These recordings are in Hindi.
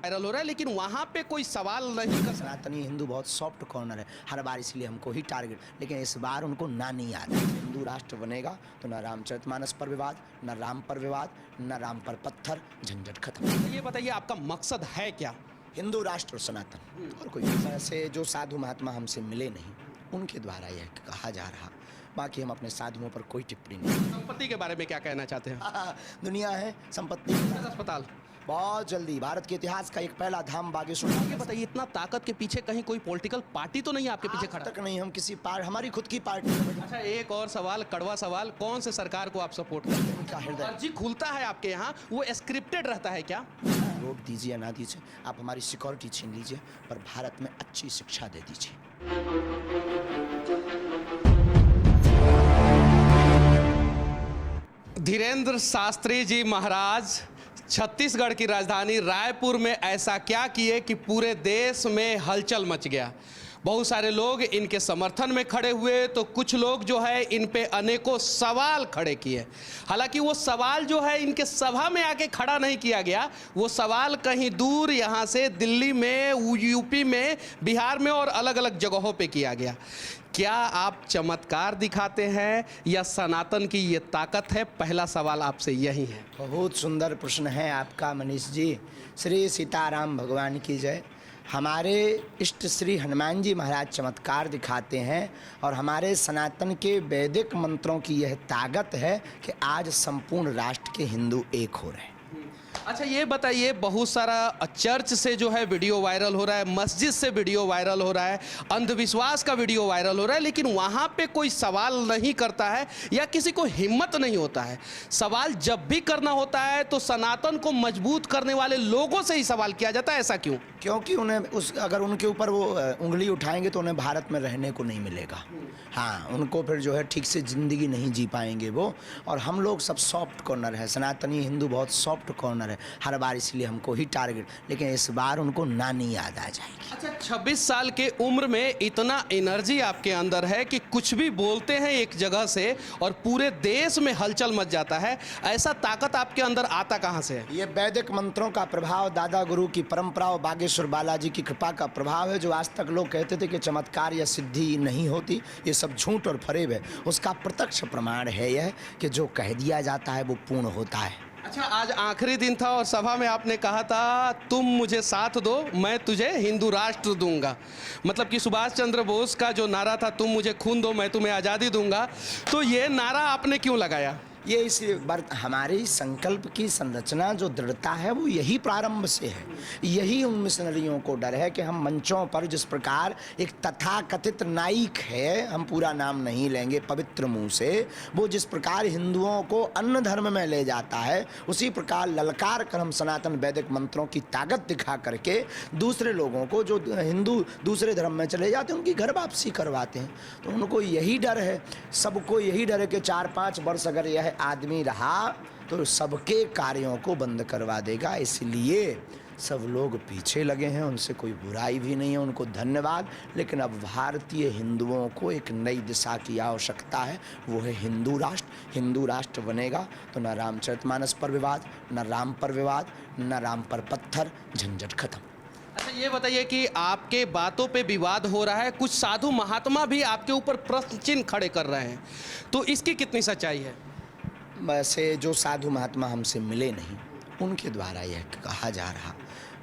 वायरल हो रहा है, लेकिन वहाँ पे कोई सवाल नहीं कर। सनातनी हिंदू बहुत सॉफ्ट कॉर्नर है, हर बार इसलिए हमको ही टारगेट, लेकिन इस बार उनको ना नहीं आ रहा है। हिंदू राष्ट्र बनेगा तो न रामचरितमानस पर विवाद, न राम पर विवाद, न राम पर पत्थर, झंझट खत्म। ये बताइए आपका मकसद है क्या? हिंदू राष्ट्र और सनातन, और कोई ऐसे जो साधु महात्मा हमसे मिले नहीं उनके द्वारा यह कहा जा रहा। बाकी हम अपने साधुओं पर कोई टिप्पणी नहीं। संपत्ति के बारे में क्या कहना चाहते हैं? दुनिया है संपत्ति। अस्पताल बहुत जल्दी भारत के इतिहास का एक पहला धाम बागेश्वर। ये बताइए, इतना ताकत के पीछे कहीं कोई पॉलिटिकल पार्टी तो नहीं आपके पीछे खड़ा? तक नहीं, हम किसी हमारी खुद की पार्टी। अच्छा, एक और सवाल, कड़वा सवाल, कौन से सरकार को आप सपोर्ट करते हैं? उनका हृदय। अर्जी खुलता है आपके यहाँ, वो स्क्रिप्टेड रहता है क्या? वोट दीजिए या ना दीजिए, आप हमारी सिक्योरिटी छीन लीजिए, पर भारत में अच्छी शिक्षा दे दीजिए। धीरेन्द्र शास्त्री जी महाराज छत्तीसगढ़ की राजधानी रायपुर में ऐसा क्या किए कि पूरे देश में हलचल मच गया। बहुत सारे लोग इनके समर्थन में खड़े हुए, तो कुछ लोग जो है इन पे अनेकों सवाल खड़े किए। हालांकि वो सवाल जो है इनके सभा में आके खड़ा नहीं किया गया, वो सवाल कहीं दूर यहाँ से दिल्ली में, यूपी में, बिहार में और अलग अलग जगहों पे किया गया। क्या आप चमत्कार दिखाते हैं या सनातन की ये ताकत है? पहला सवाल आपसे यही है। बहुत सुंदर प्रश्न है आपका मनीष जी। श्री सीताराम भगवान की जय। हमारे इष्ट श्री हनुमान जी महाराज चमत्कार दिखाते हैं, और हमारे सनातन के वैदिक मंत्रों की यह ताकत है कि आज संपूर्ण राष्ट्र के हिंदू एक हो रहे हैं। अच्छा, ये बताइए, बहुत सारा चर्च से जो है वीडियो वायरल हो रहा है, मस्जिद से वीडियो वायरल हो रहा है, अंधविश्वास का वीडियो वायरल हो रहा है, लेकिन वहाँ पे कोई सवाल नहीं करता है या किसी को हिम्मत नहीं होता है। सवाल जब भी करना होता है तो सनातन को मजबूत करने वाले लोगों से ही सवाल किया जाता है। ऐसा क्यों? क्योंकि उन्हें अगर उनके ऊपर वो उंगली उठाएंगे तो उन्हें भारत में रहने को नहीं मिलेगा। हाँ, उनको फिर जो है ठीक से ज़िंदगी नहीं जी पाएंगे वो। और हम लोग सब सॉफ्ट कॉर्नर है, सनातनी हिंदू बहुत सॉफ्ट कॉर्नर है, हर बार इसलिए हमको ही टारगेट, लेकिन इस बार उनको नानी याद आ जाएगी। अच्छा, 26 साल के उम्र में इतना एनर्जी आपके अंदर है कि कुछ भी बोलते हैं एक जगह से और पूरे देश में हलचल मच जाता है। ऐसा ताकत आपके अंदर आता कहाँ से है? ये वैदिक मंत्रों का प्रभाव, दादा गुरु की परंपरा और बागेश्वर बालाजी की कृपा का प्रभाव है। जो आज तक लोग कहते थे कि चमत्कार या सिद्धि नहीं होती, ये सब झूठ और फरेब है, उसका प्रत्यक्ष प्रमाण है यह कि जो कह दिया जाता है वो पूर्ण होता है। अच्छा, आज आखिरी दिन था और सभा में आपने कहा था, तुम मुझे साथ दो, मैं तुझे हिंदू राष्ट्र दूंगा। मतलब कि सुभाष चंद्र बोस का जो नारा था, तुम मुझे खून दो मैं तुम्हें आज़ादी दूंगा, तो ये नारा आपने क्यों लगाया? ये इस हमारे संकल्प की संरचना जो दृढ़ता है वो यही प्रारंभ से है। यही उन मिशनरियों को डर है कि हम मंचों पर जिस प्रकार एक तथाकथित नाइक है, हम पूरा नाम नहीं लेंगे पवित्र मुंह से, वो जिस प्रकार हिंदुओं को अन्य धर्म में ले जाता है, उसी प्रकार ललकार कर हम सनातन वैदिक मंत्रों की ताकत दिखा करके दूसरे लोगों को, जो हिंदू दूसरे धर्म में चले जाते हैं, उनकी घर वापसी करवाते हैं। तो उनको यही डर है, सबको यही डर है कि 4-5 वर्ष अगर यह आदमी रहा तो सबके कार्यों को बंद करवा देगा। इसलिए सब लोग पीछे लगे हैं, उनसे कोई बुराई भी नहीं है, उनको धन्यवाद। लेकिन अब भारतीय हिंदुओं को एक नई दिशा की आवश्यकता है, वो है हिंदू राष्ट्र। हिंदू राष्ट्र बनेगा तो न रामचरितमानस पर विवाद, न राम पर विवाद, न राम पर पत्थर, झंझट खत्म। अच्छा, ये बताइए कि आपके बातों पे विवाद हो रहा है, कुछ साधु महात्मा भी आपके ऊपर प्रश्न चिन्ह खड़े कर रहे हैं, तो इसकी कितनी सच्चाई है? वैसे जो साधु महात्मा हमसे मिले नहीं उनके द्वारा यह कहा जा रहा।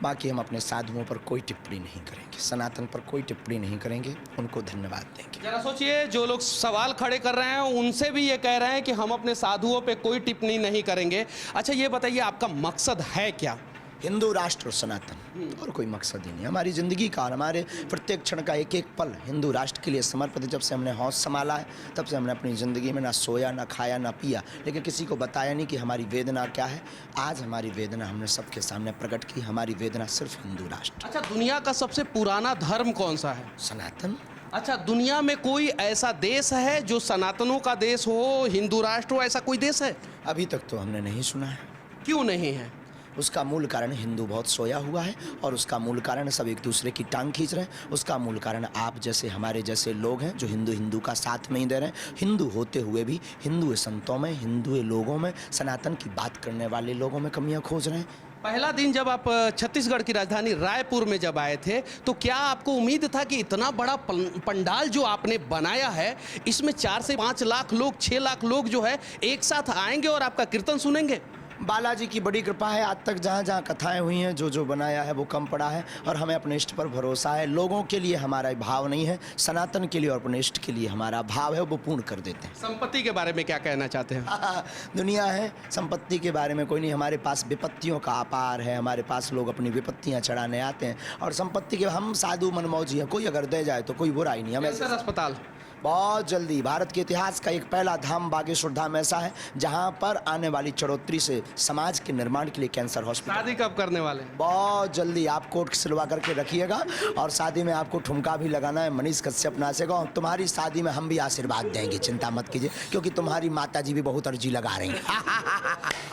बाकी हम अपने साधुओं पर कोई टिप्पणी नहीं करेंगे, सनातन पर कोई टिप्पणी नहीं करेंगे, उनको धन्यवाद देंगे। जरा सोचिए, जो लोग सवाल खड़े कर रहे हैं उनसे भी ये कह रहे हैं कि हम अपने साधुओं पे कोई टिप्पणी नहीं करेंगे। अच्छा, ये बताइए आपका मकसद है क्या? हिंदू राष्ट्र और सनातन, और कोई मकसद ही नहीं। हमारी ज़िंदगी का और हमारे प्रत्येक क्षण का एक एक पल हिंदू राष्ट्र के लिए समर्पित है। जब से हमने होश संभाला है तब से हमने अपनी ज़िंदगी में ना सोया, ना खाया, ना पिया, लेकिन किसी को बताया नहीं कि हमारी वेदना क्या है। आज हमारी वेदना हमने सबके सामने प्रकट की। हमारी वेदना सिर्फ हिंदू राष्ट्र। अच्छा, दुनिया का सबसे पुराना धर्म कौन सा है? सनातन। अच्छा, दुनिया में कोई ऐसा देश है जो सनातनों का देश हो, हिंदू राष्ट्र हो, ऐसा कोई देश है? अभी तक तो हमने नहीं सुना है। क्यों नहीं है? उसका मूल कारण हिंदू बहुत सोया हुआ है, और उसका मूल कारण सब एक दूसरे की टांग खींच रहे हैं। उसका मूल कारण आप जैसे, हमारे जैसे लोग हैं जो हिंदू का साथ नहीं दे रहे हैं। हिंदू होते हुए भी हिंदू संतों में, हिंदू लोगों में, सनातन की बात करने वाले लोगों में कमियां खोज रहे हैं। पहला दिन जब आप छत्तीसगढ़ की राजधानी रायपुर में जब आए थे तो क्या आपको उम्मीद था कि इतना बड़ा पंडाल जो आपने बनाया है इसमें 4 से 5 लाख लोग 6 लाख लोग जो है एक साथ आएंगे और आपका कीर्तन सुनेंगे? बालाजी की बड़ी कृपा है, आज तक जहाँ जहाँ कथाएं हुई हैं, जो जो बनाया है वो कम पड़ा है और हमें अपने इष्ट पर भरोसा है। लोगों के लिए हमारा भाव नहीं है, सनातन के लिए और अपने इष्ट के लिए हमारा भाव है, वो पूर्ण कर देते हैं। संपत्ति के बारे में क्या कहना चाहते हैं? दुनिया है, संपत्ति के बारे में कोई नहीं। हमारे पास विपत्तियों का अपार है, हमारे पास लोग अपनी विपत्तियाँ चढ़ाने आते हैं और संपत्ति के हम साधु मनमौजी हैं। कोई अगर दे जाए तो कोई बुराई नहीं। हमें कैंसर अस्पताल बहुत जल्दी भारत के इतिहास का एक पहला धाम बागेश्वर धाम ऐसा है जहां पर आने वाली चढ़ोतरी से समाज के निर्माण के लिए कैंसर हॉस्पिटल। शादी कब करने वाले हैं? बहुत जल्दी। आप कोट सिलवा करके रखिएगा और शादी में आपको ठुमका भी लगाना है। मनीष कश्यप नाचेगा और तुम्हारी शादी में हम भी आशीर्वाद देंगे, चिंता मत कीजिए, क्योंकि तुम्हारी माता जी भी बहुत अर्जी लगा रही हैं।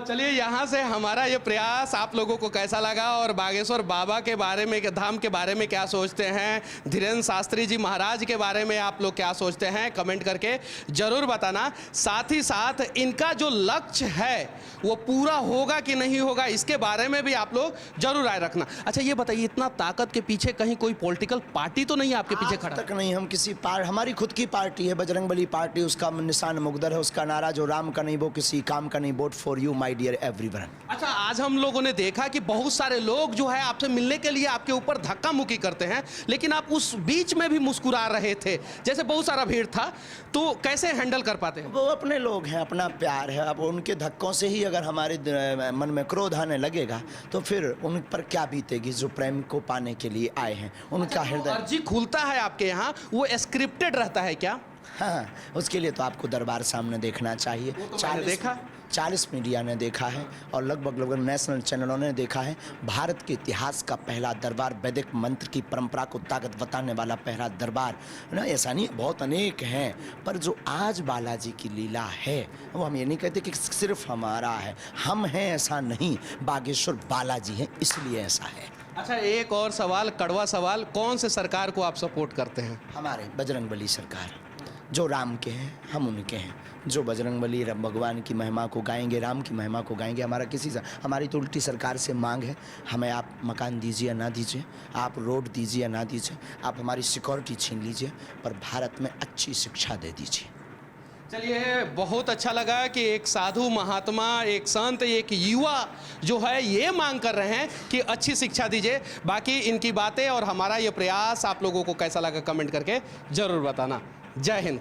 चलिए, यहाँ से हमारा ये प्रयास आप लोगों को कैसा लगा और बागेश्वर बाबा के बारे में, धाम के बारे में क्या सोचते हैं, धीरेन्द्र शास्त्री जी महाराज के बारे में आप लोग क्या सोचते हैं, कमेंट करके जरूर बताना। साथ ही साथ इनका जो लक्ष्य है वो पूरा होगा कि नहीं होगा, इसके बारे में भी आप लोग जरूर राय रखना। अच्छा, ये बताइए, इतना ताकत के पीछे कहीं कोई पॉलिटिकल पार्टी तो नहीं आपके पीछे खड़ा? तक नहीं। हम किसी हमारी खुद की पार्टी है, बजरंगबली पार्टी, उसका निशान मुगदर है, उसका नारा जो राम का नहीं वो किसी काम का नहीं, vote for you my dear everyone. अच्छा, आज हम लोगों ने देखा कि बहुत सारे लोग जो है आपसे मिलने के लिए आपके ऊपर धक्का मुक्की करते हैं, लेकिन आप उस बीच में भी मुस्कुरा रहे थे, जैसे बहुत सारा भीड़ था, तो कैसे हैंडल कर पाते हैं? वो अपने लोग हैं, अपना प्यार है। अब उनके धक्कों से ही अगर हमारे मन में क्रोध आने लगेगा तो फिर उन पर क्या बीतेगी जो प्रेम को पाने के लिए आए हैं। उनका हृदय अर्जी खुलता है आपके यहाँ, वो स्क्रिप्टेड रहता है क्या? हाँ, उसके लिए तो आपको दरबार सामने देखना चाहिए। तो मैंने देखा, 40 मीडिया ने देखा है और लगभग नेशनल चैनलों ने देखा है। भारत के इतिहास का पहला दरबार, वैदिक मंत्र की परंपरा को ताकत बताने वाला पहला दरबार ना, ऐसा नहीं, बहुत अनेक हैं, पर जो आज बालाजी की लीला है वो हम ये नहीं कहते कि सिर्फ हमारा है, हम हैं ऐसा नहीं, बागेश्वर बालाजी हैं इसलिए ऐसा है। अच्छा, एक और सवाल, कड़वा सवाल, कौन से सरकार को आप सपोर्ट करते हैं? हमारे बजरंगबली सरकार, जो राम के हैं हम उनके हैं। जो बजरंगबली भगवान की महिमा को गाएंगे, राम की महिमा को गाएंगे, हमारी तो उल्टी सरकार से मांग है, हमें आप मकान दीजिए या ना दीजिए, आप रोड दीजिए या ना दीजिए, आप हमारी सिक्योरिटी छीन लीजिए, पर भारत में अच्छी शिक्षा दे दीजिए। चलिए, बहुत अच्छा लगा कि एक साधु महात्मा, एक संत, एक युवा जो है ये मांग कर रहे हैं कि अच्छी शिक्षा दीजिए। बाकी इनकी बातें और हमारा ये प्रयास आप लोगों को कैसा लगा कमेंट करके जरूर बताना। जय हिंद।